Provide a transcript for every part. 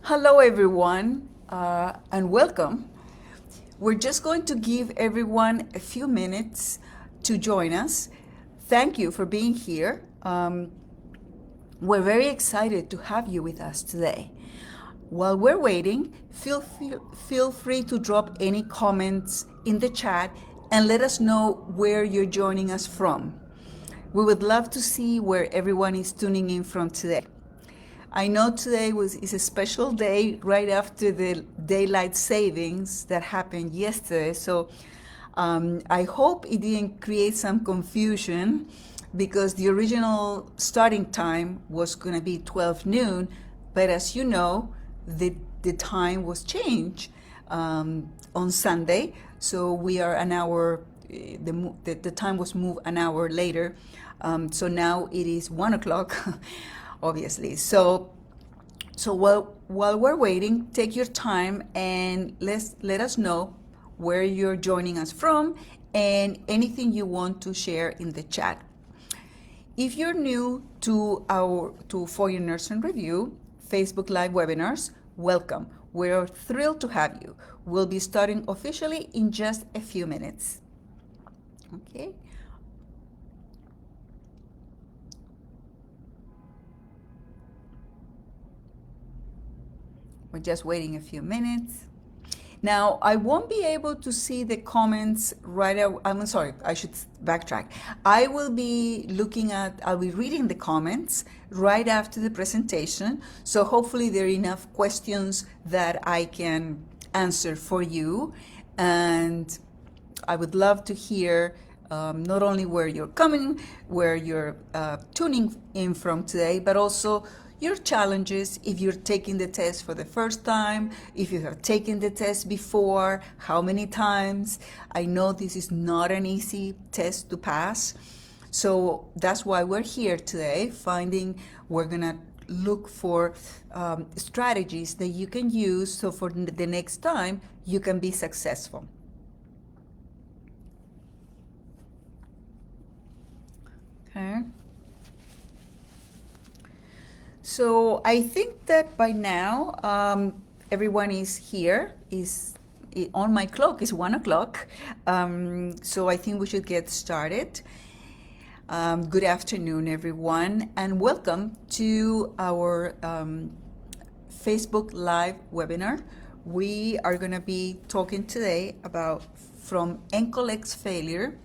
Hello, everyone, and welcome. We're just going to give everyone a few minutes to join us. Thank you for being here. We're very excited to have you with us today. While we're waiting, feel free to drop any comments in the chat and let us know where you're joining us from. We would love to see where everyone is tuning in from today. I know today is a special day right after the daylight savings that happened yesterday. So I hope it didn't create some confusion because the original starting time was going to be 12 noon. But as you know, the time was changed on Sunday. So we are an hour, the time was moved an hour later. So now it is 1 o'clock. Obviously. So while we're waiting, take your time and let us know where you're joining us from and anything you want to share in the chat. If you're new to For Nursing Review Facebook Live webinars, welcome. We're thrilled to have you. We'll be starting officially in just a few minutes. Okay. We're just waiting a few minutes. Now, I won't be able to see the comments right away. I'm sorry, I should backtrack. I'll be reading the comments right after the presentation. So hopefully there are enough questions that I can answer for you. And I would love to hear not only where you're tuning in from today, but also your challenges if you're taking the test for the first time, if you have taken the test before, how many times. I know this is not an easy test to pass. So that's why we're here today, we're gonna look for strategies that you can use so for the next time you can be successful. Okay. So I think that by now everyone is here. On my clock is 1 o'clock. So I think we should get started. Good afternoon, everyone, and welcome to our Facebook Live webinar. We are going to be talking today about from NCLEX failure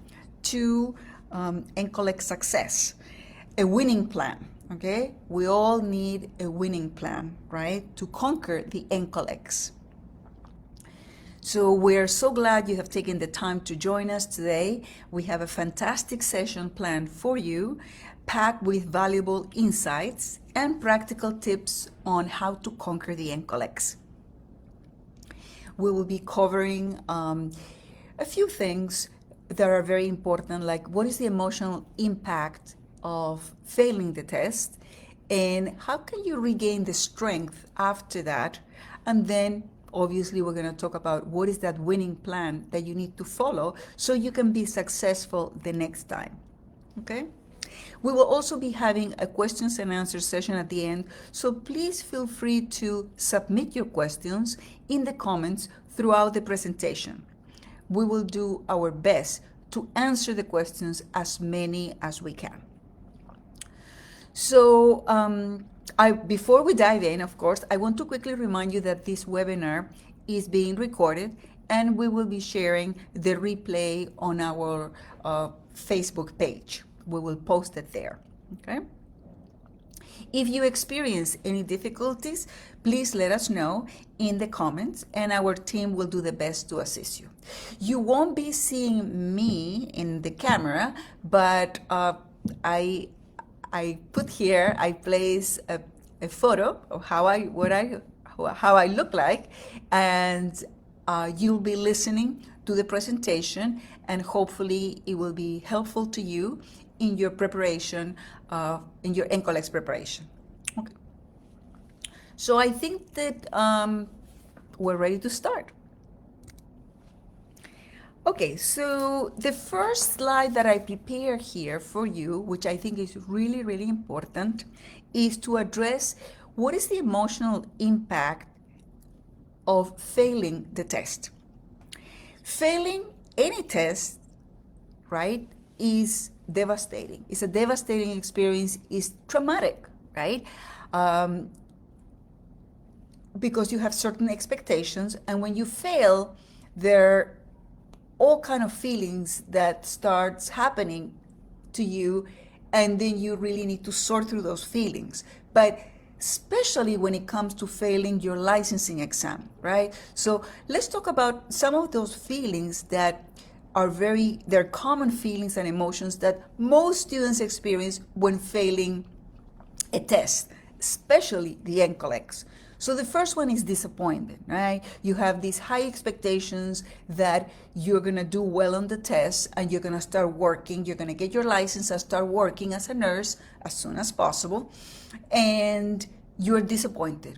to NCLEX success, a winning plan. Okay, we all need a winning plan, right, to conquer the NCLEX. So we're so glad you have taken the time to join us today. We have a fantastic session planned for you, packed with valuable insights and practical tips on how to conquer the NCLEX. We will be covering a few things that are very important, like what is the emotional impact of failing the test and how can you regain the strength after that. And then obviously we're going to talk about what is that winning plan that you need to follow so you can be successful the next time. Okay, we will also be having a questions and answers session at the end, so please feel free to submit your questions in the comments throughout the presentation. We will do our best to answer the questions, as many as we can. So before we dive in, of course, I want to quickly remind you that this webinar is being recorded and we will be sharing the replay on our Facebook page. We will post it there, okay? If you experience any difficulties, please let us know in the comments and our team will do the best to assist you. You won't be seeing me in the camera, but I place a photo of how I look like, and you'll be listening to the presentation, and hopefully it will be helpful to you in your preparation, in your NCLEX preparation. Okay. So I think that we're ready to start. Okay, so the first slide that I prepare here for you, which I think is really, really important, is to address what is the emotional impact of failing the test. Failing any test, right, is devastating. It's a devastating experience. It's traumatic, right? Because you have certain expectations, and when you fail, there are all kind of feelings that starts happening to you, and then you really need to sort through those feelings. But especially when it comes to failing your licensing exam, right? So let's talk about some of those feelings that they're common feelings and emotions that most students experience when failing a test, especially the NCLEX. So the first one is disappointment, right? You have these high expectations that you're gonna do well on the test and you're gonna start working, you're gonna get your license and start working as a nurse as soon as possible, and you're disappointed.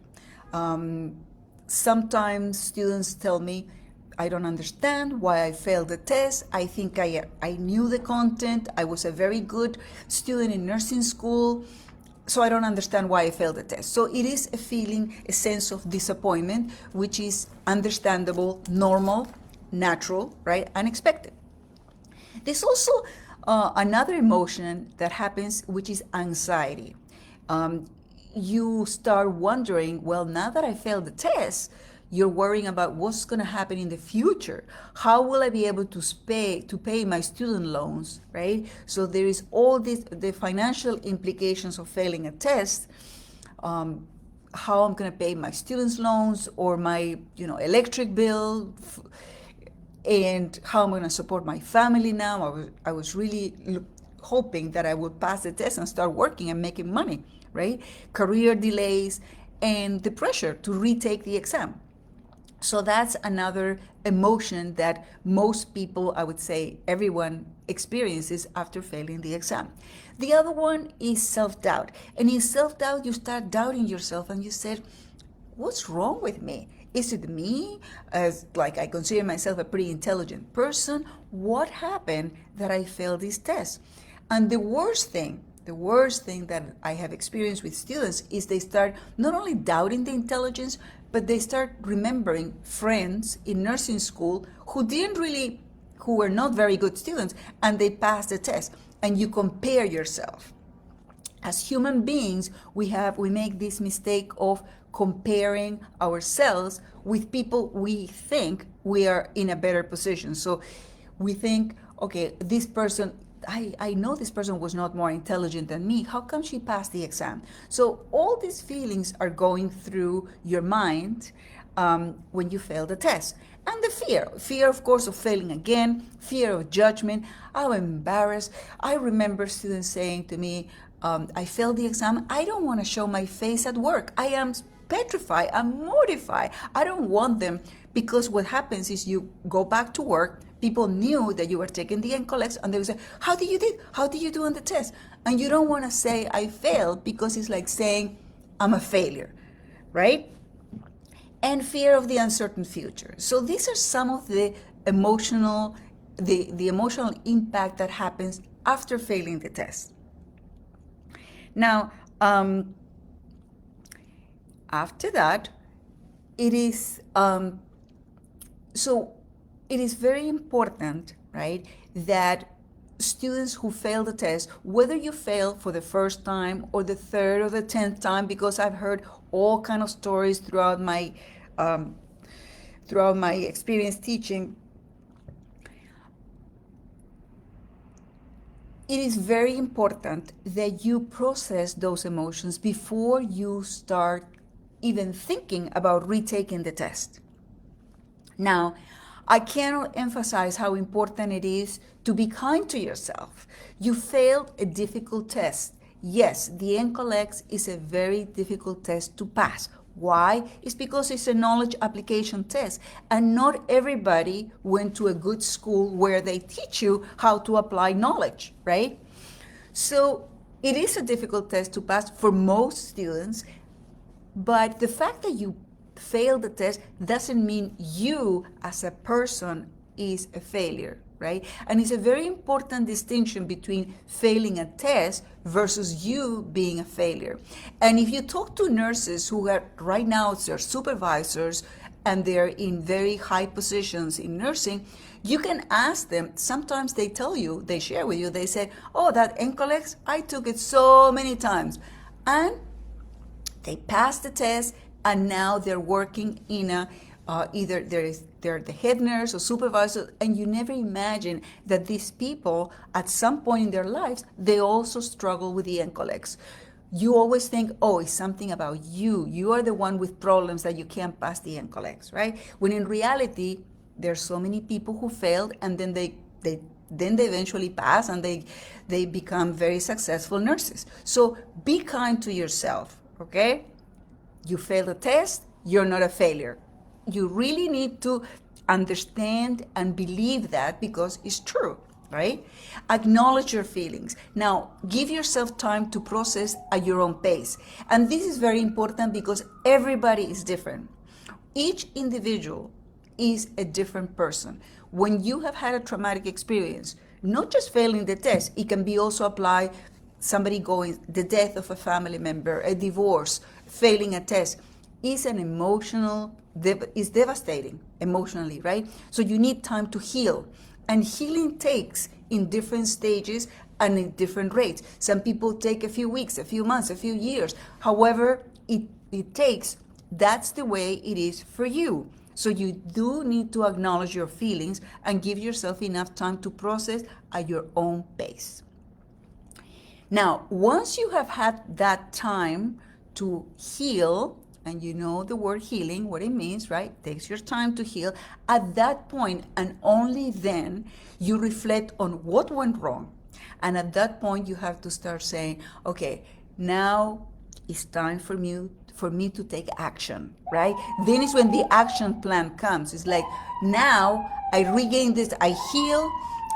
Sometimes students tell me, I don't understand why I failed the test. I think I knew the content. I was a very good student in nursing school. So I don't understand why I failed the test. So it is a feeling, a sense of disappointment, which is understandable, normal, natural, right, and expected. There's also another emotion that happens, which is anxiety. You start wondering, well, now that I failed the test, you're worrying about what's going to happen in the future. How will I be able to pay my student loans, right? So there is all the financial implications of failing a test. How I'm going to pay my students' loans or my, electric bill, and how I'm going to support my family now. I was really hoping that I would pass the test and start working and making money, right? Career delays and the pressure to retake the exam. So that's another emotion that most people, I would say everyone, experiences after failing the exam. The other one is self-doubt. And in self-doubt, you start doubting yourself and you said, what's wrong with me? Is it me? I consider myself a pretty intelligent person. What happened that I failed this test? And the worst thing that I have experienced with students is they start not only doubting the intelligence, but they start remembering friends in nursing school who were not very good students, and they passed the test, and you compare yourself. As human beings, we make this mistake of comparing ourselves with people we think we are in a better position. So we think, okay, this person, I know this person was not more intelligent than me. How come she passed the exam? So all these feelings are going through your mind when you fail the test. And the fear, of course, of failing again, fear of judgment. I'm embarrassed. I remember students saying to me, I failed the exam. I don't want to show my face at work. I am petrified. I'm mortified. I don't want them, because what happens is you go back to work. People knew that you were taking the NCLEX, and they would say, how did you do on the test? And you don't want to say I failed, because it's like saying I'm a failure, right? And fear of the uncertain future. So these are some of the emotional impact that happens after failing the test. Now, after that, it is it is very important, right, that students who fail the test, whether you fail for the first time or the third or the 10th time, because I've heard all kind of stories throughout my experience teaching, it is very important that you process those emotions before you start even thinking about retaking the test. Now, I cannot emphasize how important it is to be kind to yourself. You failed a difficult test. Yes, the NCLEX is a very difficult test to pass. Why? It's because it's a knowledge application test, and not everybody went to a good school where they teach you how to apply knowledge, right? So it is a difficult test to pass for most students, but the fact that you fail the test doesn't mean you as a person is a failure, right? And it's a very important distinction between failing a test versus you being a failure. And if you talk to nurses who are right now, they're supervisors and they're in very high positions in nursing, you can ask them. Sometimes they tell you, they share with you, they say, oh, that NCLEX, I took it so many times. And they passed the test, and now they're working in a either they're the head nurse or supervisor, and you never imagine that these people, at some point in their lives, they also struggle with the NCLEX. You always think, oh, it's something about you. You are the one with problems that you can't pass the NCLEX, right? When in reality, there's so many people who failed, and then they eventually pass, and they become very successful nurses. So be kind to yourself, okay? You failed a test, you're not a failure. You really need to understand and believe that, because it's true, right? Acknowledge your feelings. Now, give yourself time to process at your own pace. And this is very important because everybody is different. Each individual is a different person. When you have had a traumatic experience, not just failing the test, it can be also applied somebody going, the death of a family member, a divorce, failing a test, is an emotional, is devastating emotionally, right? So you need time to heal. And healing takes in different stages and in different rates. Some people take a few weeks, a few months, a few years. However, it takes, that's the way it is for you. So you do need to acknowledge your feelings and give yourself enough time to process at your own pace. Now, once you have had that time to heal, and you know the word healing, what it means, right? It takes your time to heal. At that point, and only then, you reflect on what went wrong. And at that point, you have to start saying, okay, now it's time for me to take action, right? Then is when the action plan comes. It's like, now I regain this, I heal,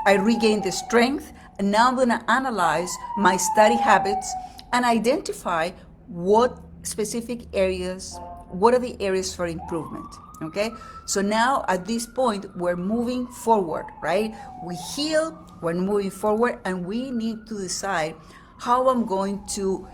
I regain the strength, and now I'm gonna analyze my study habits and identify what specific areas, what are the areas for improvement, okay? So now at this point, we're moving forward, right? We heal, we're moving forward, and we need to decide how I'm going to,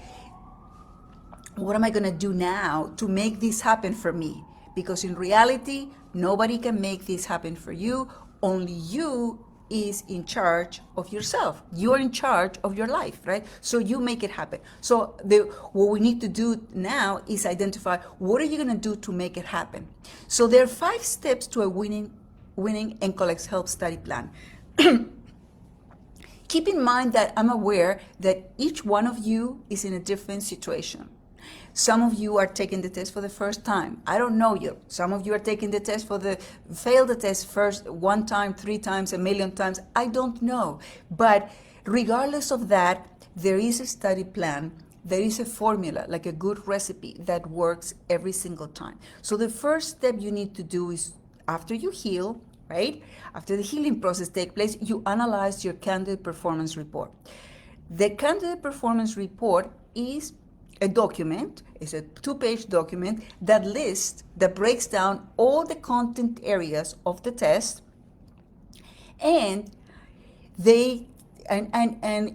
what am I gonna do now to make this happen for me? Because in reality, nobody can make this happen for you. Only you is in charge of yourself. You're in charge of your life, right? So you make it happen. So what we need to do now is identify, what are you going to do to make it happen? So there are 5 steps to a winning NCLEX Help Study Plan. Keep in mind that I'm aware that each one of you is in a different situation. Some of you are taking the test for the first time. I don't know you. Some of you are taking the test failed the test first 1 time, 3 times, 1,000,000 times. I don't know. But regardless of that, there is a study plan. There is a formula, like a good recipe that works every single time. So the first step you need to do is, after you heal, right? After the healing process takes place, you analyze your candidate performance report. The candidate performance report is a document, it's a 2-page document that breaks down all the content areas of the test, and it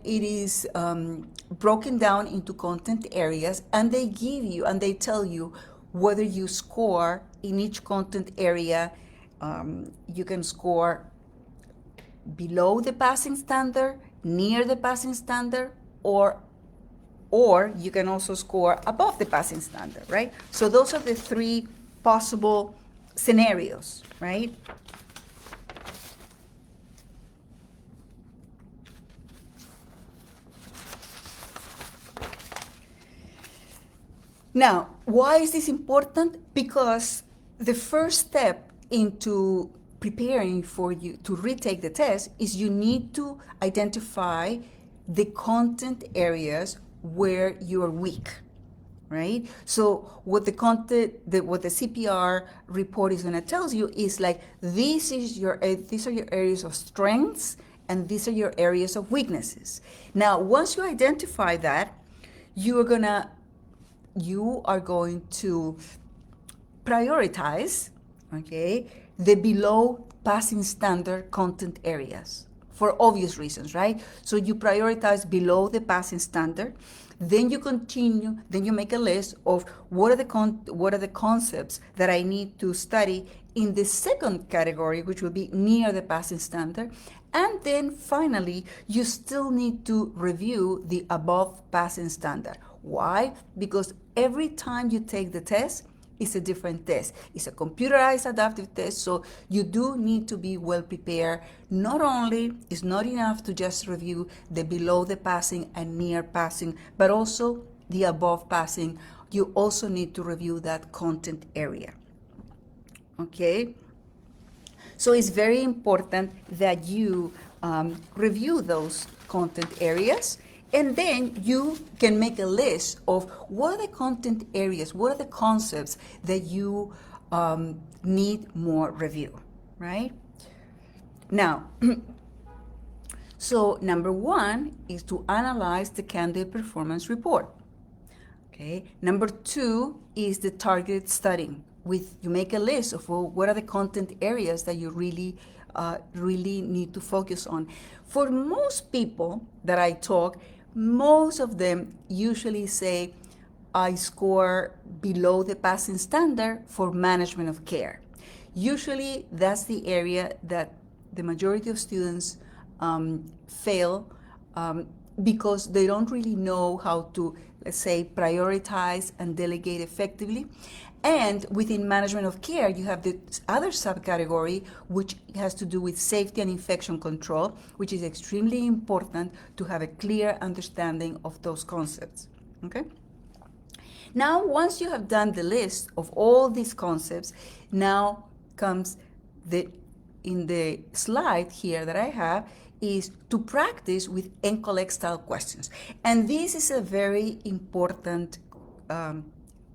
is broken down into content areas, and they give you and they tell you whether you score in each content area. You can score below the passing standard, near the passing standard, or you can also score above the passing standard, right? So those are the 3 possible scenarios, right? Now, why is this important? Because the first step into preparing for you to retake the test is you need to identify the content areas where you're weak, right? So what the CPR report is going to tell you is like, these are your areas of strengths, and these are your areas of weaknesses. Now, once you identify that, you are going to prioritize, okay, the below passing standard content areas for obvious reasons, right? So you prioritize below the passing standard. Then you continue, then you make a list of what are the concepts that I need to study in the second category, which will be near the passing standard. And then finally, you still need to review the above passing standard. Why? Because every time you take the test, it's a different test. It's a computerized adaptive test, so you do need to be well prepared. Not only it's not enough to just review the below the passing and near passing, but also the above passing. You also need to review that content area. Okay? So it's very important that you review those content areas, and then you can make a list of what are the content areas, what are the concepts that you need more review, right? Now, so number one is to analyze the candidate performance report. Okay. Number two is the targeted studying. You make a list of what are the content areas that you really need to focus on. For most people that I talk, most of them usually say, I score below the passing standard for management of care. Usually that's the area that the majority of students fail because they don't really know how to, let's say, prioritize and delegate effectively. And within management of care, you have the other subcategory, which has to do with safety and infection control, which is extremely important to have a clear understanding of those concepts. Okay? Now, once you have done the list of all these concepts, now comes in the slide here that I have, is to practice with NCLEX style questions. And this is a very important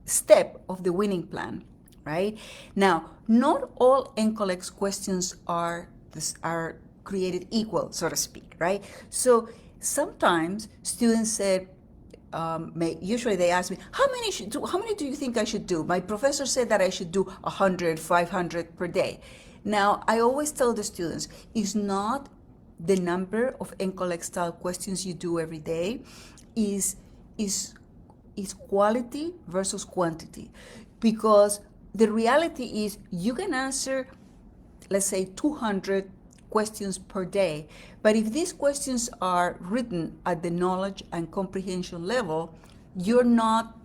step of the winning plan, right? Now, not all NCLEX questions are created equal, so to speak, right? So sometimes students said, usually they ask me, how many do you think I should do? My professor said that I should do 100, 500 per day. Now, I always tell the students, it's not the number of NCLEX style questions you do every day, is quality versus quantity. Because the reality is you can answer, let's say, 200 questions per day, but if these questions are written at the knowledge and comprehension level, you're not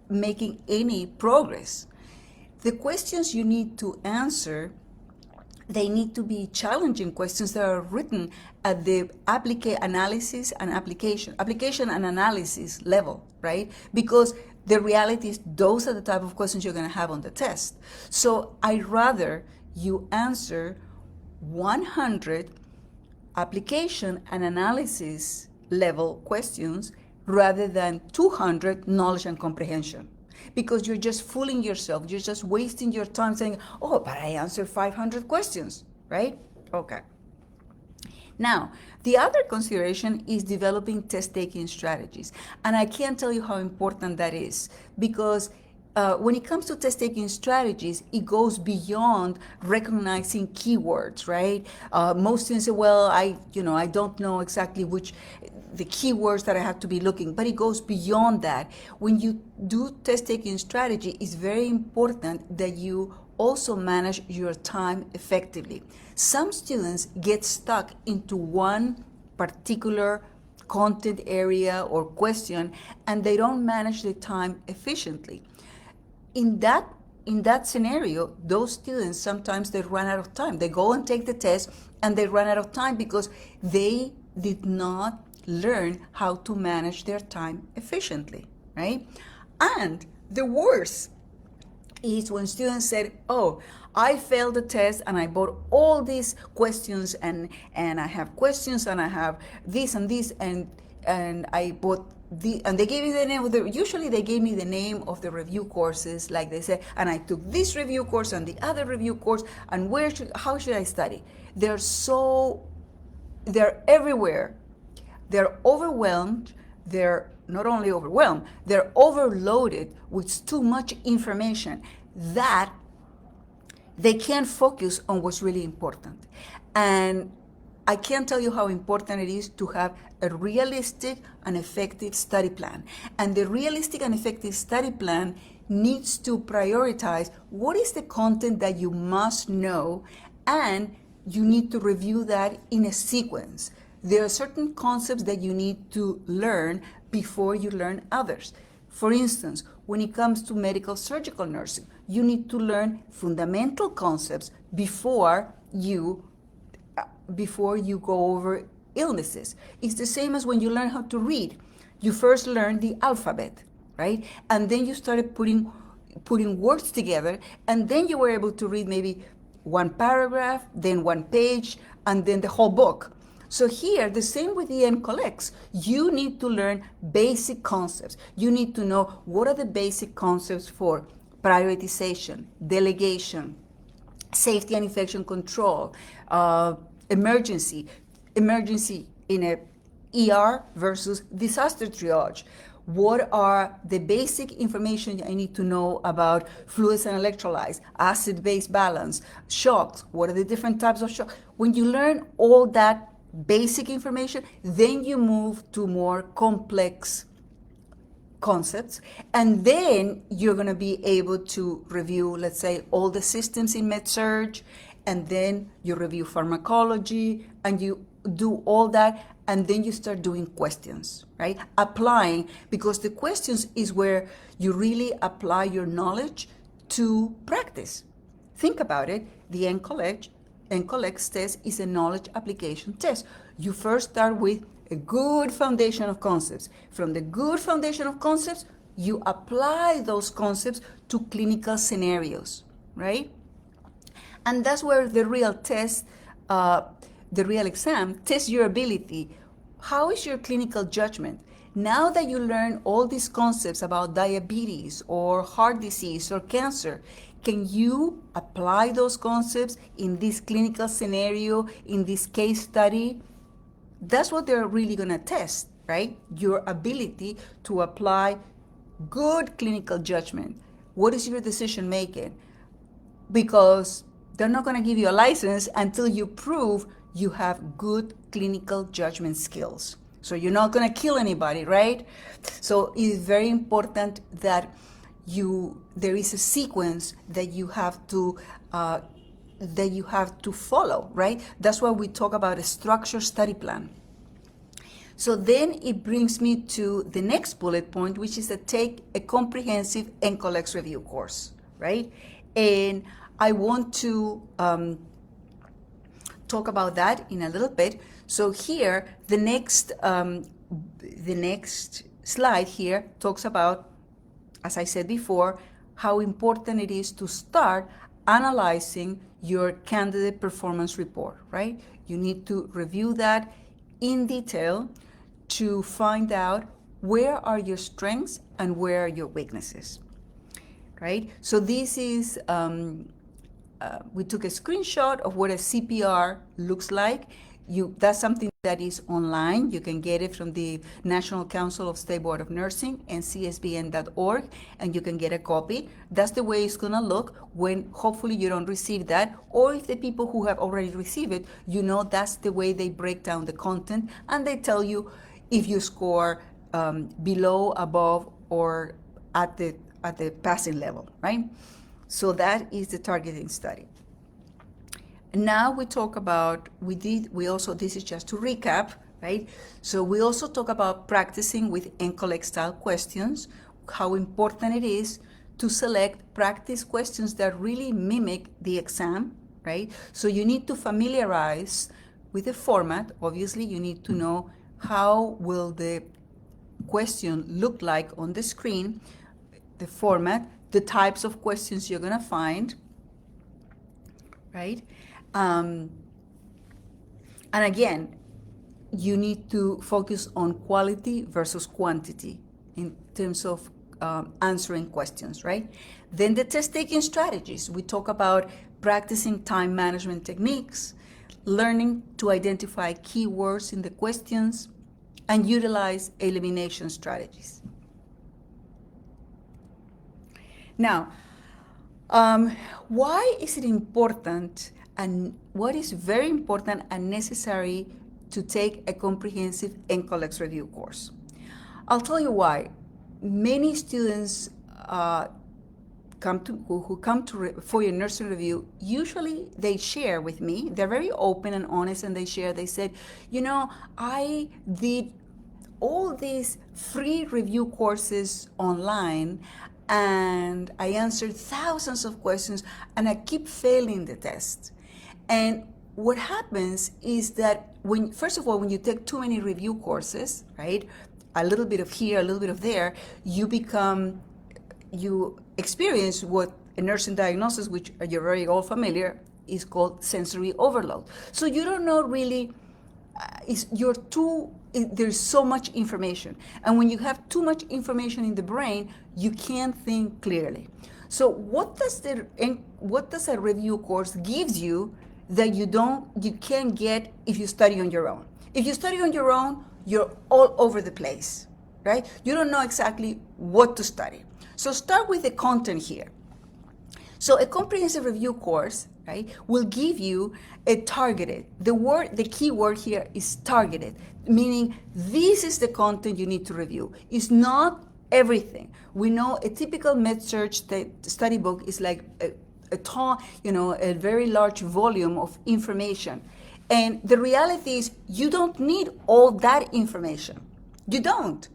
making any progress. The questions you need to answer, they need to be challenging questions that are written at the application and analysis level, right? Because the reality is those are the type of questions you're going to have on the test. So I'd rather you answer 100 application and analysis level questions rather than 200 knowledge and comprehension. Because you're just fooling yourself. You're just wasting your time saying, oh, but I answered 500 questions, right? Okay. Now, the other consideration is developing test-taking strategies. And I can't tell you how important that is, because when it comes to test-taking strategies, it goes beyond recognizing keywords, right? Most students say, well, I don't know exactly the keywords that I have to be looking, but it goes beyond that. When you do test-taking strategy, it's very important that you also manage your time effectively. Some students get stuck into one particular content area or question, and they don't manage the time efficiently. In that scenario, those students, sometimes they run out of time. They go and take the test and they run out of time because they did not learn how to manage their time efficiently, right? And the worst is when students said, oh, I failed the test and I bought all these questions and I have questions and I have this and this and I bought and they gave me the name of usually they gave me the name of the review courses, like they said, and I took this review course and the other review course, and how should I study? They're everywhere. They're overwhelmed. They're not only overwhelmed, they're overloaded with too much information that they can't focus on what's really important. And I can't tell you how important it is to have a realistic and effective study plan. And the realistic and effective study plan needs to prioritize what is the content that you must know, and you need to review that in a sequence. There are certain concepts that you need to learn before you learn others. For instance, when it comes to medical surgical nursing, you need to learn fundamental concepts before you go over illnesses. It's the same as when you learn how to read. You first learn the alphabet, right? And then you started putting words together, and then you were able to read maybe one paragraph, then one page, and then the whole book. So here, the same with the NCLEX. You need to learn basic concepts. You need to know what are the basic concepts for prioritization, delegation, safety and infection control, emergency in a ER versus disaster triage. What are the basic information I need to know about fluids and electrolytes, acid-base balance, shocks? What are the different types of shocks? When you learn all that basic information, then you move to more complex concepts, and then you're going to be able to review, let's say, all the systems in med-surg, and then you review pharmacology, and you do all that, and then you start doing questions, right? Applying, because the questions is where you really apply your knowledge to practice. Think about it. The NCLEX test is a knowledge application test. You first start with a good foundation of concepts. From the good foundation of concepts, you apply those concepts to clinical scenarios, right? And that's where the real test, the real exam, tests your ability. How is your clinical judgment? Now that you learn all these concepts about diabetes or heart disease or cancer, can you apply those concepts in this clinical scenario, in this case study? That's what they're really going to test, right? Your ability to apply good clinical judgment. What is your decision making? Because they're not going to give you a license until you prove you have good clinical judgment skills. So you're not going to kill anybody, right? So it's very important that there is a sequence that you have to follow, right? That's why we talk about a structured study plan. So then it brings me to the next bullet point, which is to take a comprehensive NCLEX review course, right? And I want to talk about that in a little bit. So here, the next slide here talks about, as I said before, how important it is to start analyzing your candidate performance report, right? You need to review that in detail to find out where are your strengths and where are your weaknesses, right? So this is, we took a screenshot of what a CPR looks like. That's something that is online. You can get it from the National Council of State Board of Nursing, ncsbn.org, and you can get a copy. That's the way it's going to look when hopefully you don't receive that, or if the people who have already received it, you know that's the way they break down the content, and they tell you if you score below, above, or at the passing level, right? So that is the targeting study. Now we talk about, this is just to recap, right? So we also talk about practicing with NCLEX style questions, how important it is to select practice questions that really mimic the exam, right? So you need to familiarize with the format. Obviously, you need to know how will the question look like on the screen, the format, the types of questions you're gonna find, right? And again, you need to focus on quality versus quantity in terms of answering questions, right? Then the test-taking strategies. We talk about practicing time management techniques, learning to identify keywords in the questions, and utilize elimination strategies. Now, why is it important and what is very important and necessary to take a comprehensive NCLEX review course. I'll tell you why. Many students who come for your nursing review, usually they share with me. They're very open and honest, and they share. They said, I did all these free review courses online, and I answered thousands of questions, and I keep failing the test. And what happens is that first of all, when you take too many review courses, right, a little bit of here, a little bit of there, you experience what a nursing diagnosis, which you're very all familiar, is called sensory overload. So you don't know really, there's so much information. And when you have too much information in the brain, you can't think clearly. So what does a review course gives you that you can't get if you study on your own? If you study on your own, you're all over the place, right? You don't know exactly what to study. So start with the content here. So a comprehensive review course, right, will give you a targeted. The key word here is targeted, meaning this is the content you need to review. It's not everything. We know a typical med-surg study book is like a very large volume of information. And the reality is you don't need all that information. You don't.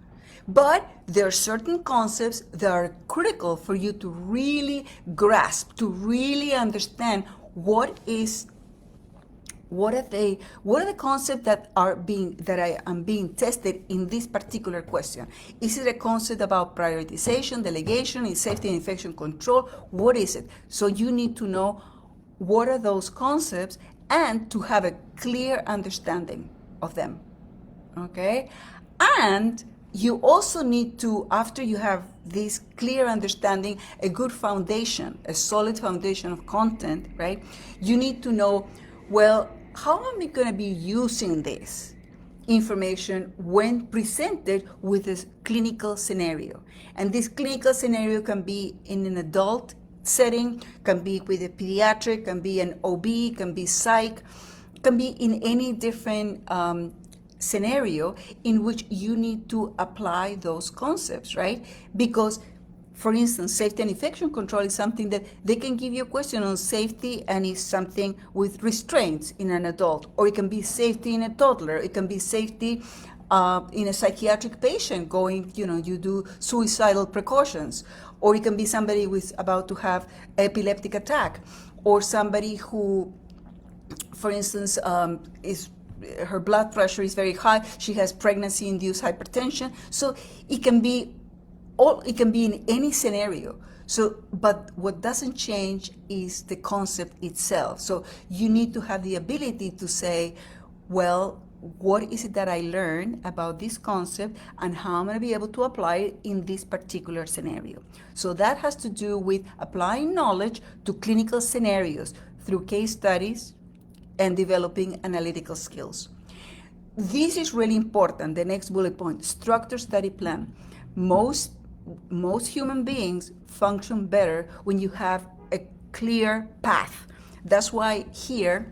But there are certain concepts that are critical for you to really grasp, to really understand what are the concepts that I am being tested in this particular question. Is it a concept about prioritization, delegation, in safety and infection control? What is it? So you need to know what are those concepts and to have a clear understanding of them. Okay? And you also need to, after you have this clear understanding, a good foundation, a solid foundation of content, right? You need to know, well, how am I going to be using this information when presented with a clinical scenario? And this clinical scenario can be in an adult setting, can be with a pediatric, can be an OB, can be psych, can be in any different scenario in which you need to apply those concepts, right? Because, for instance, safety and infection control is something that they can give you a question on safety, and it's something with restraints in an adult, or it can be safety in a toddler, it can be safety in a psychiatric patient going, you do suicidal precautions, or it can be somebody who's about to have epileptic attack, or somebody who, for instance, her blood pressure is very high, she has pregnancy-induced hypertension. So it can be in any scenario. So, but what doesn't change is the concept itself. So you need to have the ability to say, well, what is it that I learned about this concept and how I'm going to be able to apply it in this particular scenario. So that has to do with applying knowledge to clinical scenarios through case studies and developing analytical skills. This is really important. The next bullet point, structured study plan. Most human beings function better when you have a clear path. That's why here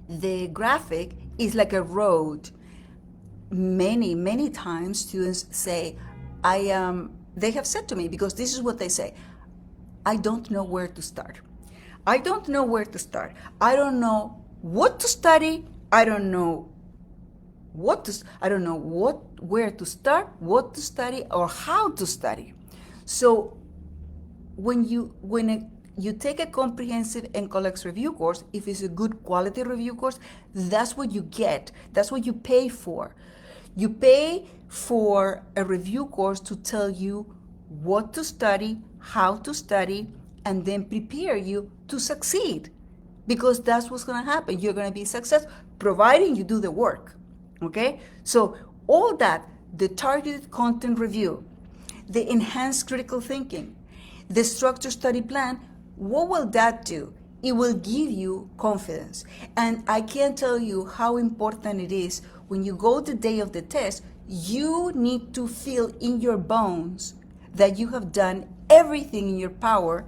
the graphic is like a road. Many times students say, they have said to me, because this is what they say, I don't know where to start. I don't know where to start. I don't know what to study. I don't know where to start, what to study, or how to study. So when you take a comprehensive NCLEX review course, if it's a good quality review course, that's what you get. That's what you pay for. You pay for a review course to tell you what to study, how to study, and then prepare you to succeed. Because that's what's going to happen. You're going to be successful, providing you do the work. Okay? So all that, the targeted content review, the enhanced critical thinking, the structured study plan, what will that do? It will give you confidence. And I can't tell you how important it is when you go the day of the test, you need to feel in your bones that you have done everything in your power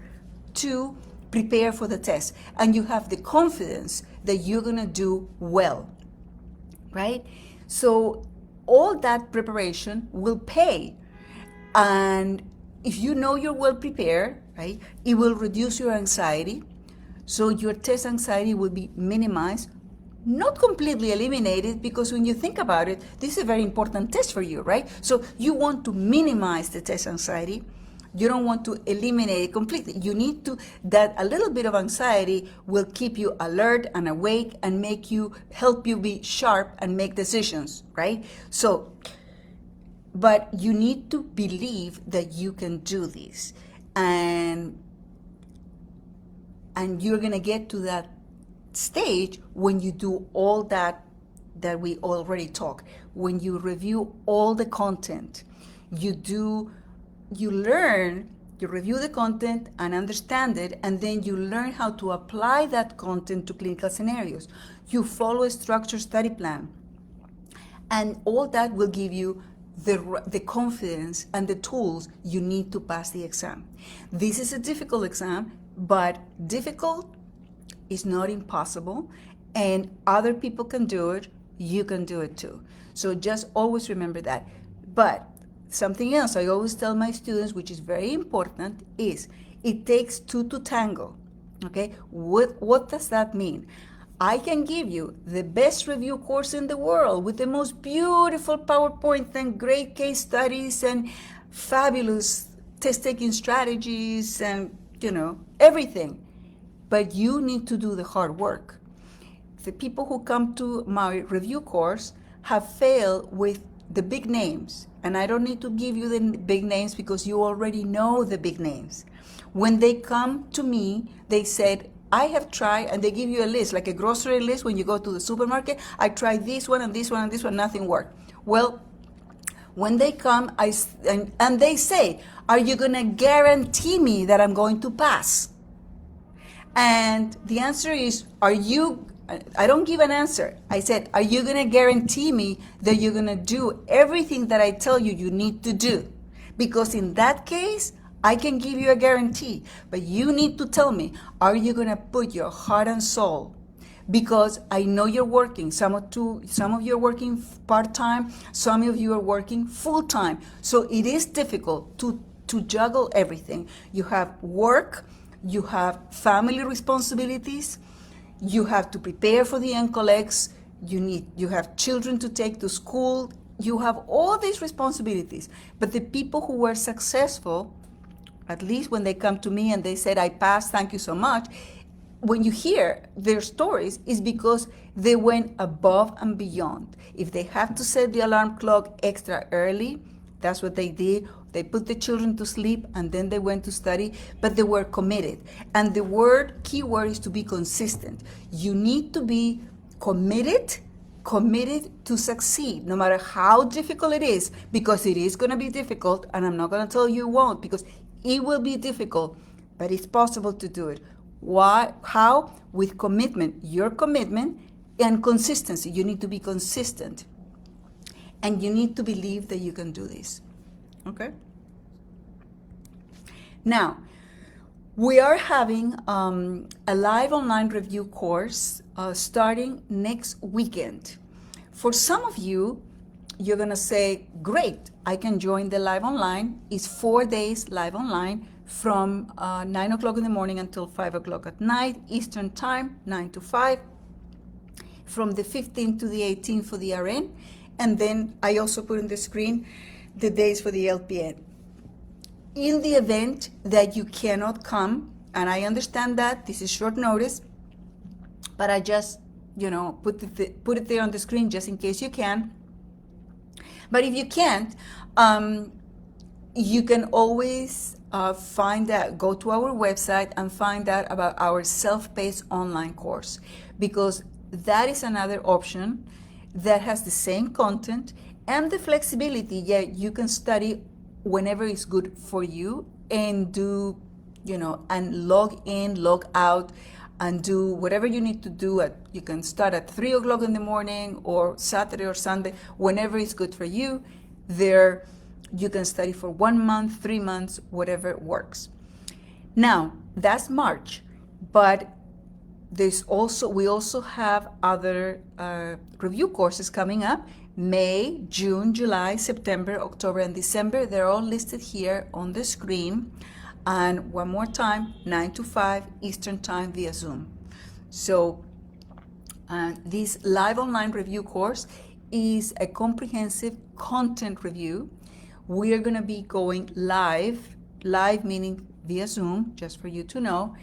to prepare for the test, and you have the confidence that you're going to do well, right? So all that preparation will pay. And if you know you're well prepared, right, it will reduce your anxiety. So your test anxiety will be minimized, not completely eliminated, because when you think about it, this is a very important test for you, right? So you want to minimize the test anxiety. You don't want to eliminate it completely. You need to, that a little bit of anxiety will keep you alert and awake and help you be sharp and make decisions, right? So, but you need to believe that you can do this. And you're going to get to that stage when you do all that we already talked. When you review all the content, you review the content and understand it, and then you learn how to apply that content to clinical scenarios. You follow a structured study plan, and all that will give you the confidence and the tools you need to pass the exam. This is a difficult exam, but difficult is not impossible, and other people can do it. You can do it too. So just always remember that. But something else I always tell my students, which is very important, is it takes two to tango. Okay? What does that mean? I can give you the best review course in the world with the most beautiful PowerPoint and great case studies and fabulous test-taking strategies and, everything. But you need to do the hard work. The people who come to my review course have failed with the big names. And I don't need to give you the big names because you already know the big names. When they come to me, they said, I have tried, and they give you a list, like a grocery list when you go to the supermarket. I tried this one and this one and this one, nothing worked. Well, when they come, and they say, are you going to guarantee me that I'm going to pass? And the answer is, I don't give an answer. I said, are you going to guarantee me that you're going to do everything that I tell you need to do? Because in that case, I can give you a guarantee, but you need to tell me, are you going to put your heart and soul? Because I know you're working. Some of you are working part-time, some of you are working full-time. So it is difficult to juggle everything. You have work, you have family responsibilities, you have to prepare for the NCLEX, you have children to take to school, you have all these responsibilities. But the people who were successful, at least when they come to me and they said, I passed, thank you so much, when you hear their stories, is because they went above and beyond. If they have to set the alarm clock extra early, that's what they did. They put the children to sleep and then they went to study, but they were committed. And the key word is to be consistent. You need to be committed to succeed, no matter how difficult it is, because it is going to be difficult, and I'm not going to tell you it won't, because it will be difficult, but it's possible to do it. Why? How? With commitment, your commitment and consistency. You need to be consistent, and you need to believe that you can do this. Okay? Now, we are having a live online review course starting next weekend. For some of you, you're going to say, great, I can join the live online. It's 4 days live online from 9 o'clock in the morning until 5 o'clock at night, Eastern Time, 9 to 5, from the 15th to the 18th for the RN. And then I also put on the screen the days for the LPN. In the event that you cannot come, and I understand that this is short notice, but I just, put it there on the screen just in case you can. But if you can't, you can always go to our website and find out about our self-paced online course, because that is another option that has the same content and the flexibility. Yeah, you can study whenever it's good for you and do, and log in, log out, and do whatever you need to do. You can start at 3 o'clock in the morning or Saturday or Sunday, whenever it's good for you. There, you can study for 1 month, 3 months, whatever works. Now, that's March. But we also have other review courses coming up: May, June, July, September, October, and December. They're all listed here on the screen. And one more time, 9 to 5 Eastern Time via Zoom. So this live online review course is a comprehensive content review. We are going to be going live meaning via Zoom, just for you to know.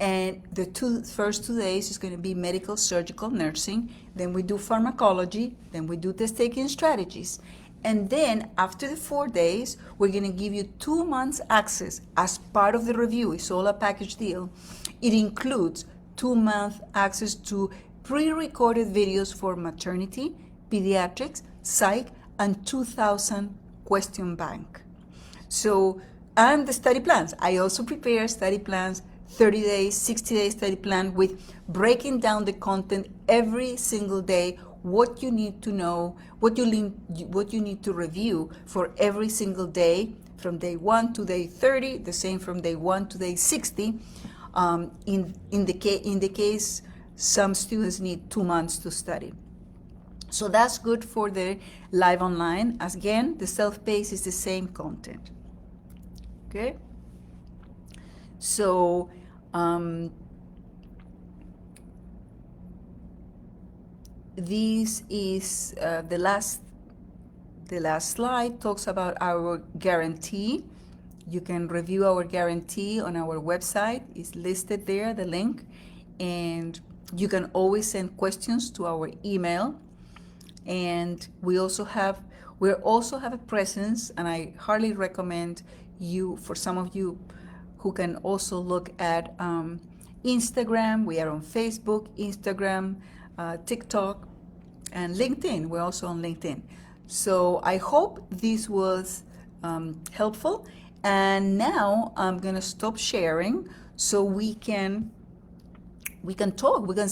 And the first 2 days is going to be medical, surgical, nursing. Then we do pharmacology. Then we do test-taking strategies. And then after the 4 days, we're going to give you 2 months access as part of the review. It's all a package deal. It includes 2-month access to pre-recorded videos for maternity, pediatrics, psych, and 2,000 question bank. So, and the study plans. I also prepare study plans, 30 days, 60-day study plan with breaking down the content every single day, what you need to know, what you need to review for every single day, from day 1 to day 30, the same from day 1 to day 60. In the case some students need 2 months to study. So that's good for the live online. As again, the self-paced is the same content. Okay? So this is the last slide talks about our guarantee. You can review our guarantee on our website. It's listed there, the link. And you can always send questions to our email. And we also have a presence, and I highly recommend you, for some of you who can also look at Instagram. We are on Facebook, Instagram, TikTok, and LinkedIn. We're also on LinkedIn. So I hope this was helpful. And now I'm gonna stop sharing so we can talk. We can